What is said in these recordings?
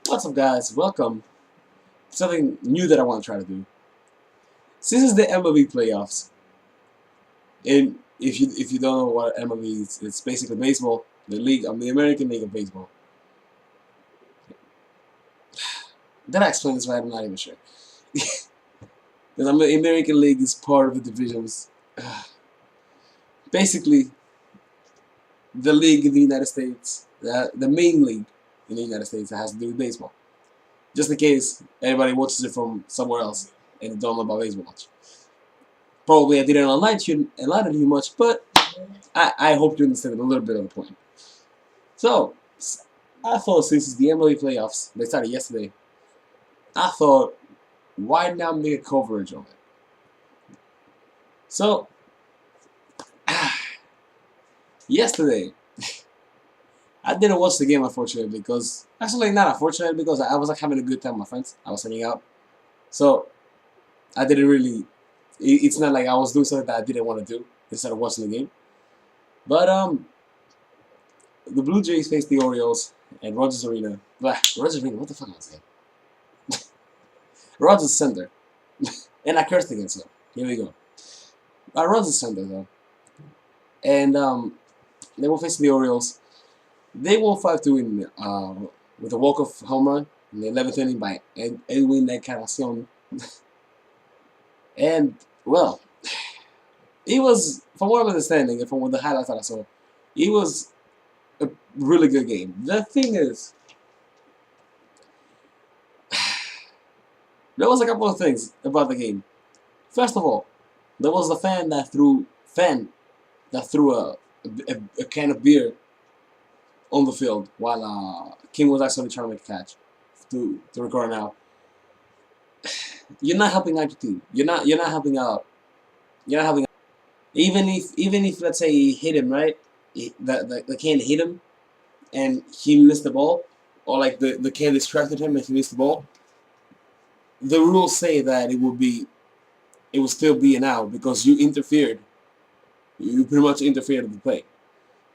What's up, guys? Welcome to something new that I want to try to do. Since it's the MLB Playoffs, and if you don't know what MLB is, it's basically baseball, the league, the American League of Baseball. Did I explain this right? I'm not even sure. The American League is part of the divisions. Basically, the league in the United States, the main league in the United States that has to do with baseball. Just in case anybody watches it from somewhere else and don't know about baseball much. Probably I didn't enlighten you much, but I hope you understand a little bit of the point. So, I thought since it's the MLB playoffs, they started yesterday, I thought, why not make a coverage of it? So, yesterday, I didn't watch the game unfortunately because, actually not unfortunately because I was like having a good time with my friends. I was hanging out. So, I didn't really, it's not like I was doing something that I didn't want to do instead of watching the game. But, the Blue Jays faced the Orioles at Rogers Arena. Rogers Arena, what the fuck am I saying? Rogers Center. And I cursed again, so here we go. Rogers Center, though. And they will face the Orioles. They won 5-2 with a walk-off home run in the 11th inning by Edwin Encarnacion. And, well, it was, from what I'm understanding and from the highlights that I saw, it was a really good game. The thing is, there was a couple of things about the game. First of all, there was the fan that threw a can of beer on the field while King was actually trying to make a catch to record now. You're not helping out your team. You're not helping out. You're not helping out. Even if let's say he hit him right, the can hit him and he missed the ball, or like the can distracted him and he missed the ball. The rules say that it will still be an out because you interfered. You pretty much interfered with the play.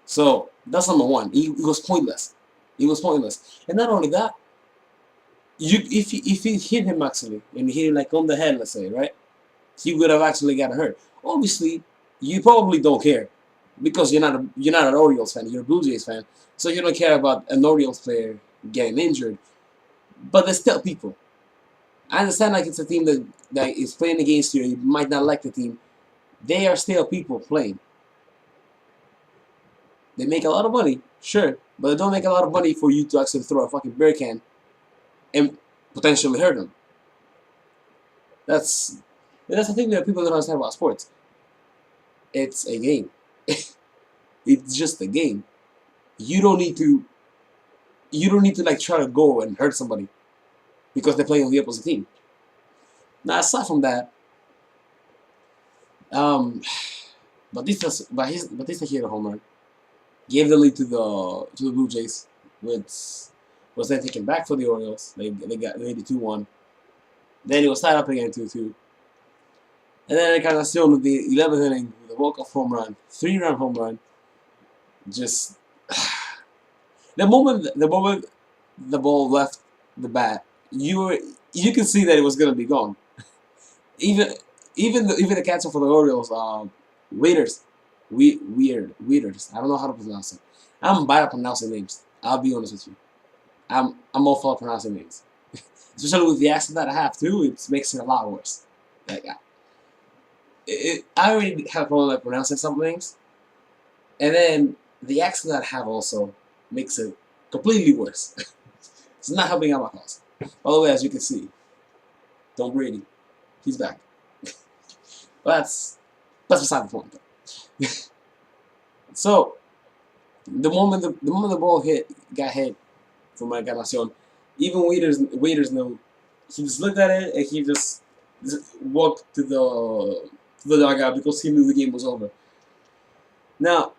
So that's number one. It was pointless. It was pointless. And not only that, if he hit him actually and he hit him like on the head, let's say, right, he would have actually got hurt. Obviously, you probably don't care because you're not an Orioles fan. You're a Blue Jays fan, so you don't care about an Orioles player getting injured. But there's still people. I understand like it's a team that is playing against you and you might not like the team. They are still people playing. They make a lot of money, sure, but they don't make a lot of money for you to actually throw a fucking beer can and potentially hurt them. That's the thing that people don't understand about sports. It's a game. It's just a game. You don't need to. You don't need to like try to go and hurt somebody because they're playing on the opposite team. Now, aside from that, um, Batista hit a home run, gave the lead to the Blue Jays, which was then taken back for the Orioles. They made it 2-1. Then it was tied up again 2-2. And then Encarnacion with the 11th inning with a walk-off home run, 3-run home run. Just the moment the ball left the bat, you can see that it was gonna be gone. Even even the catcher for the Orioles, Waiters, Waiters. I don't know how to pronounce it. I'm bad at pronouncing names. I'll be honest with you. I'm all for pronouncing names, especially with the accent that I have too. It makes it a lot worse. Like I already have a problem like pronouncing some names, and then the accent that I have also makes it completely worse. It's not helping out my cause. By the way, as you can see, Tom Brady, he's back. But that's beside the point, though. So the moment the ball got hit from my Encarnacion, even waiters know. He just looked at it and he just walked to the dugout because he knew the game was over. Now,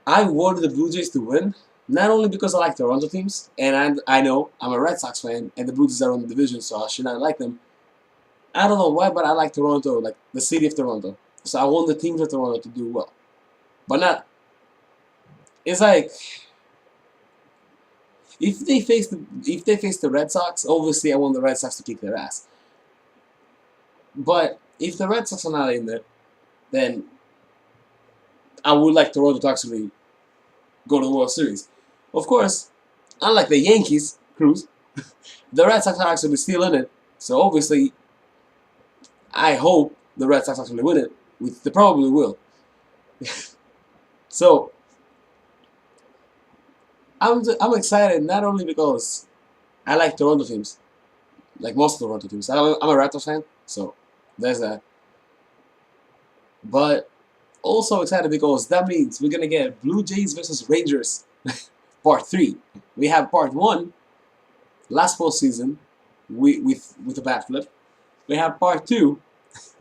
I wanted the Blue Jays to win, not only because I like Toronto teams, and I know I'm a Red Sox fan, and the Blue Jays are on the division, so I should not like them. I don't know why, but I like Toronto, like the city of Toronto. So I want the teams of Toronto to do well. But not, it's like, If they face the Red Sox, obviously I want the Red Sox to kick their ass. But if the Red Sox are not in there, then I would like Toronto to actually go to the World Series. Of course, unlike the Yankees, Cruz, the Red Sox are actually still in it. So obviously, I hope the Red Sox actually win it, which they probably will. So I'm excited not only because I like Toronto teams, like most of the Toronto teams. I'm a Raptors fan, so there's that. But also excited because that means we're gonna get Blue Jays versus Rangers, Part 3. We have Part 1 last postseason with the bat flip. We have Part 2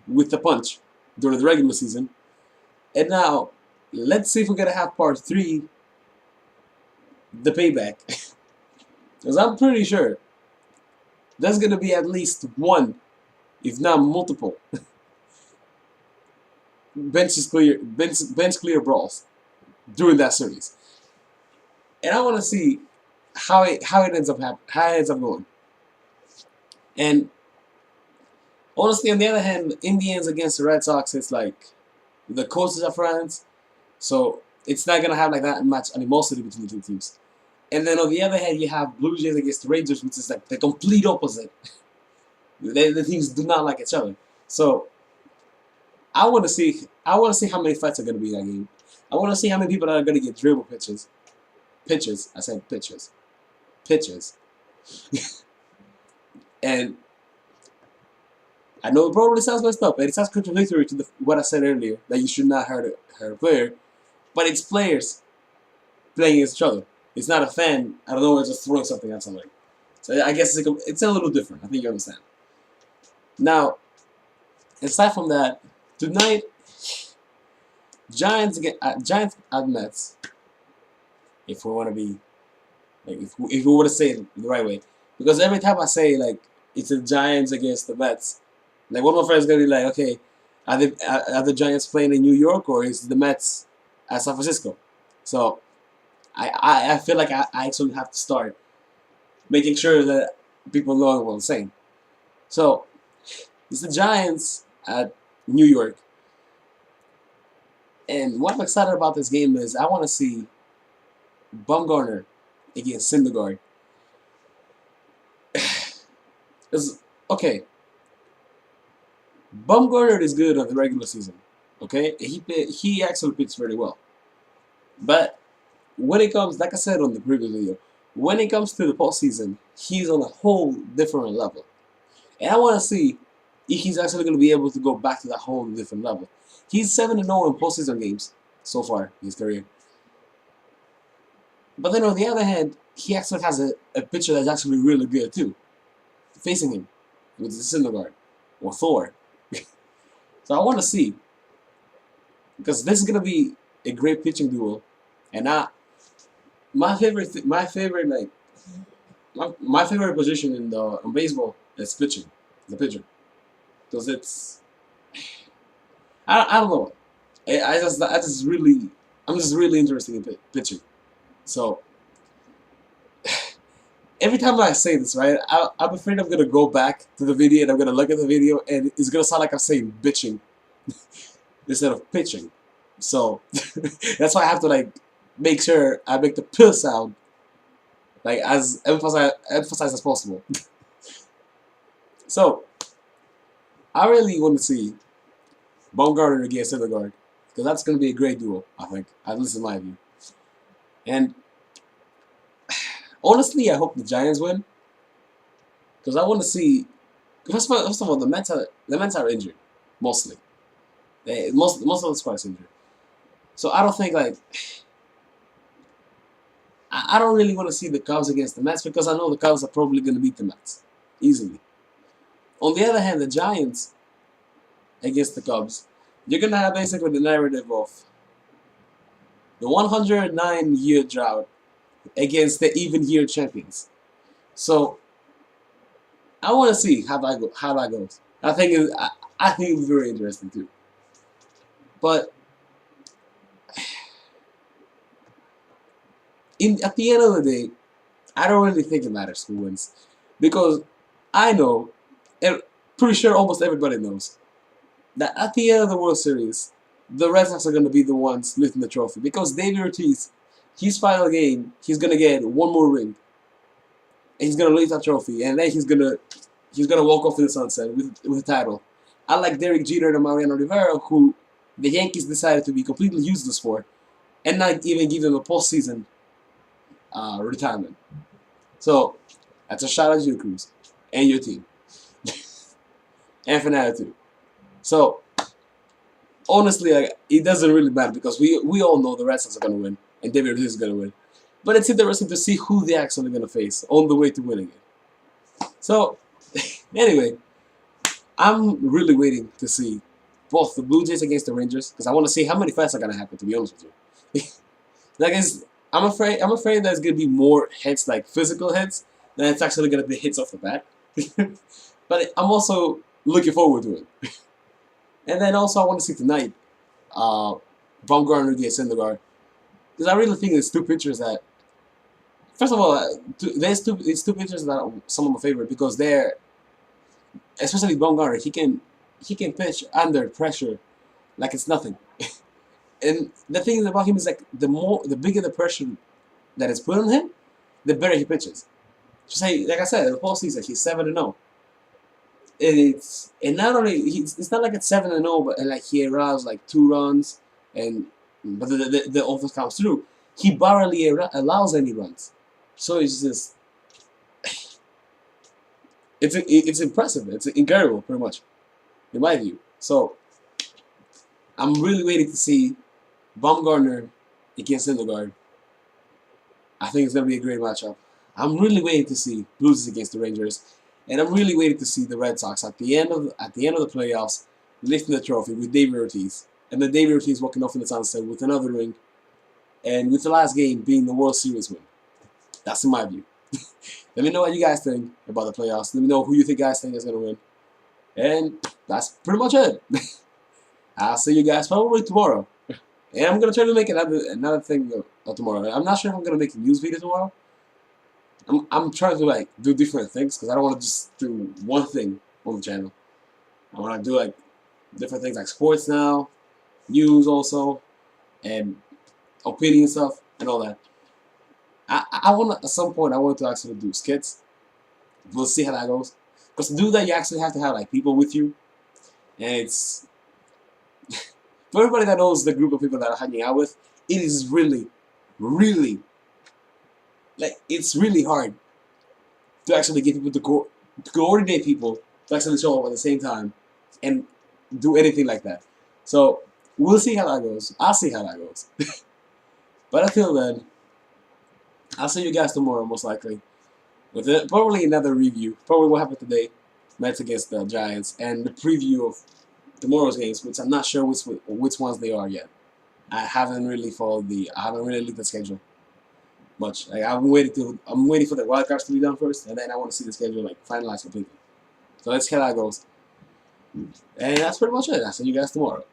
with the punch during the regular season, and now let's see if we're gonna have Part 3, the payback, because I'm pretty sure there's gonna be at least one, if not multiple, bench clear brawls during that series, and I want to see how it ends up going. And honestly, on the other hand, Indians against the Red Sox, it's like the coaches are friends, so it's not gonna have like that much animosity between the two teams. And then on the other hand, you have Blue Jays against the Rangers, which is like the complete opposite. The teams do not like each other. So I want to see how many fights are gonna be in that game. I want to see how many people are gonna get dribble pitches. Pitches. I said pitches. Pitches. And I know it probably sounds messed up, and it sounds contradictory to what I said earlier, that you should not hurt a player, but it's players playing against each other. It's not a fan, I don't know, just throwing something at somebody. So I guess it's a little different. I think you understand. Now, aside from that, tonight, Giants at Mets, if we want to be, like, if we want to say it the right way. Because every time I say, like, it's the Giants against the Mets, like, one of my friends is going to be like, okay, are the Giants playing in New York, or is the Mets at San Francisco? So I feel like I actually have to start making sure that people know what I'm saying. So it's the Giants at New York. And what I'm excited about this game is I want to see Bumgarner against Syndergaard. Okay, Bumgarner is good on the regular season. Okay, he actually pitched very well. But when it comes, like I said on the previous video, when it comes to the postseason, he's on a whole different level. And I want to see if he's actually going to be able to go back to that whole different level. He's 7-0 in postseason games so far in his career. But then on the other hand, he actually has a pitcher that's actually really good too, facing him, with the Syndergaard or Thor. So I want to see, because this is going to be a great pitching duel, and my favorite position in baseball is pitching, the pitcher, because it's I don't know, I'm just really interested in pitching. So every time I say this, right, I'm afraid I'm gonna go back to the video and I'm gonna look at the video and it's gonna sound like I'm saying bitching instead of pitching. So that's why I have to like make sure I make the pill sound like as emphasized as possible. So I really want to see Bumgarner against Syndergaard, because that's going to be a great duel, I think, at least in my view. And honestly, I hope the Giants win, because I want to see. First of all, the Mets are injured mostly. Most of the squad is injured, so I don't think like I don't really want to see the Cubs against the Mets, because I know the Cubs are probably going to beat the Mets easily. On the other hand, the Giants against the Cubs, you're going to have basically the narrative of the 109-year drought against the even-year champions. So I want to see how that goes. I think it's very interesting too. But at the end of the day, I don't really think it matters who wins, because I know, and pretty sure almost everybody knows, that at the end of the World Series, the Red Sox are going to be the ones lifting the trophy, because David Ortiz, his final game, he's going to get one more ring, and he's going to lift that trophy, and then he's gonna walk off in the sunset with a title. Unlike Derek Jeter and Mariano Rivera, who the Yankees decided to be completely useless for, and not even give them a postseason retirement. So that's a shout out to you, Cruz, and your team, and Fernando too. So honestly, like, it doesn't really matter, because we all know the Red Sox are gonna win and David Ortiz is gonna win. But it's interesting to see who they're actually gonna face on the way to winning it. So anyway, I'm really waiting to see both the Blue Jays against the Rangers, because I want to see how many fights are gonna happen. To be honest with you, like I'm afraid there's gonna be more hits, like physical hits, than it's actually gonna be hits off the bat. But I'm also looking forward to it. And then also I want to see tonight, Baumgartner against Syndergaard, because I really think there's two pitchers that, first of all, it's two pitchers that are some of my favorite, because they're, especially Baumgartner, he can pitch under pressure like it's nothing. And the thing about him is, like, the bigger the pressure that is put on him, the better he pitches. Just like I said, in the postseason he's 7-0. And not only it's not like it's 7-0, but like he allows like 2 runs, but the offense comes through. He barely allows any runs, so it's just it's impressive. It's incredible, pretty much, in my view. So I'm really waiting to see Baumgartner against Syndergaard. I think it's gonna be a great matchup. I'm really waiting to see Blues against the Rangers, and I'm really waiting to see the Red Sox at the end of the playoffs lifting the trophy with David Ortiz, and then David Ortiz walking off in the sunset with another ring, and with the last game being the World Series win. That's in my view. Let me know what you guys think about the playoffs. Let me know who you guys think is gonna win, and that's pretty much it. I'll see you guys probably tomorrow. And I'm gonna try to make another thing tomorrow. I'm not sure if I'm gonna make a news video tomorrow. I'm trying to like do different things, because I don't want to just do one thing on the channel. I want to do like different things, like sports now, news also, and opinion stuff and all that. I want, at some point I want to actually do skits. We'll see how that goes. Because to do that, you actually have to have like people with you, and it's for everybody that knows the group of people that I'm hanging out with, it is really, really, like, it's really hard to actually get people to coordinate people to actually show up at the same time and do anything like that. So we'll see how that goes. I'll see how that goes. But until then, I'll see you guys tomorrow, most likely, with probably another review. Probably what happened today, Mets against the Giants, and the preview of tomorrow's games, which I'm not sure which ones they are yet. I haven't really looked at the schedule much. Like, I'm waiting for the wild cards to be done first, and then I want to see the schedule like finalized completely. So let's see how that goes. And that's pretty much it. I'll see you guys tomorrow.